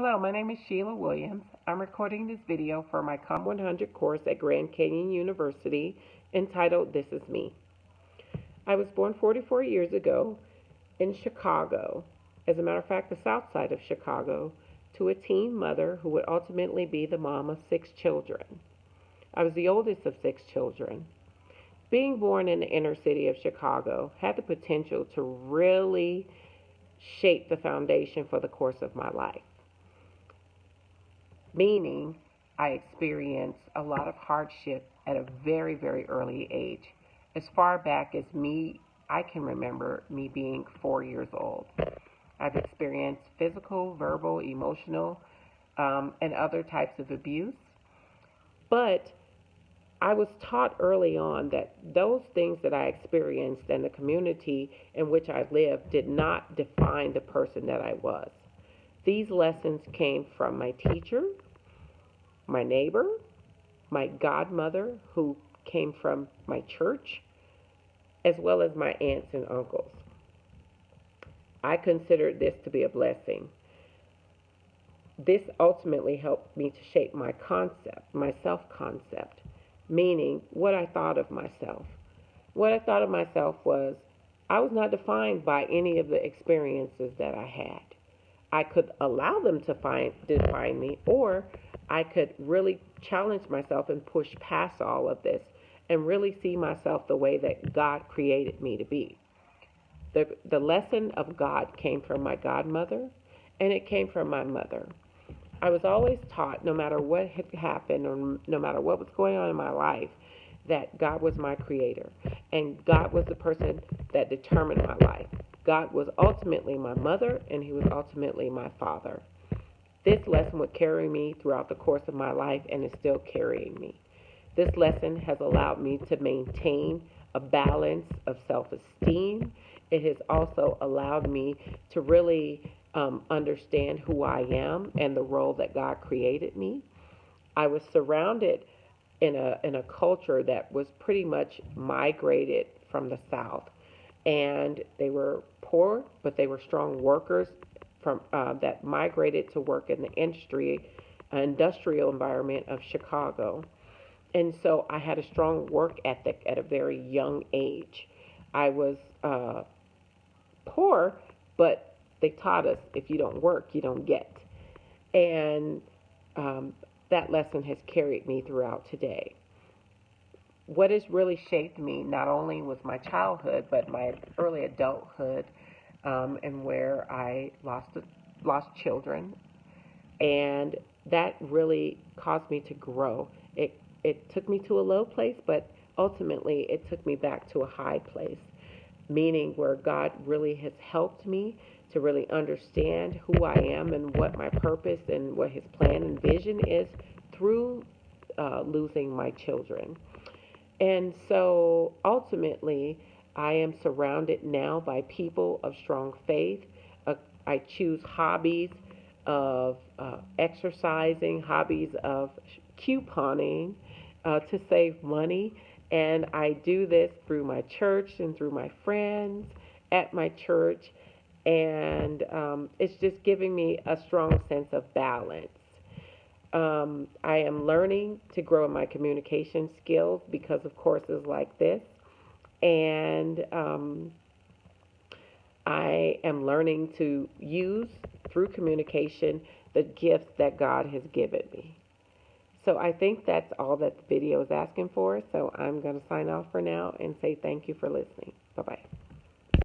Hello, my name is Sheila Williams. I'm recording this video for my COM 100 course at Grand Canyon University entitled This Is Me. I was born 44 years ago in Chicago, as a matter of fact, the south side of Chicago, to a teen mother who would ultimately be the mom of 6 children. I was the oldest of 6 children. Being born in the inner city of Chicago had the potential to really shape the foundation for the course of my life. Meaning, I experienced a lot of hardship at a very, very early age. As far back as I can remember me being 4 years old. I've experienced physical, verbal, emotional, and other types of abuse. But I was taught early on that those things that I experienced and the community in which I lived did not define the person that I was. These lessons came from my teacher, my neighbor, my godmother, who came from my church, as well as my aunts and uncles. I considered this to be a blessing. This ultimately helped me to shape my concept, my self-concept, meaning what I thought of myself. What I thought of myself was I was not defined by any of the experiences that I had. I could allow them to define me, or I could really challenge myself and push past all of this and really see myself the way that God created me to be. The lesson of God came from my godmother, and it came from my mother. I was always taught, no matter what had happened or no matter what was going on in my life, that God was my creator, and God was the person that determined my life. God was ultimately my mother, and he was ultimately my father. This lesson would carry me throughout the course of my life, and is still carrying me. This lesson has allowed me to maintain a balance of self-esteem. It has also allowed me to really understand who I am and the role that God created me. I was surrounded in a culture that was pretty much migrated from the South. And they were poor, but they were strong workers from that migrated to work in the industrial environment of Chicago. And so I had a strong work ethic at a very young age. I was poor, but they taught us if you don't work, you don't get. And that lesson has carried me throughout today. What has really shaped me not only was my childhood, but my early adulthood, and where I lost children, and that really caused me to grow. It took me to a low place, but ultimately it took me back to a high place, meaning where God really has helped me to really understand who I am and what my purpose and what his plan and vision is through losing my children. And so ultimately, I am surrounded now by people of strong faith. I choose hobbies of exercising, hobbies of couponing to save money. And I do this through my church and through my friends at my church. And it's just giving me a strong sense of balance. I am learning to grow in my communication skills because of courses like this. And I am learning to use, through communication, the gifts that God has given me. So I think that's all that the video is asking for. So I'm going to sign off for now and say thank you for listening. Bye-bye.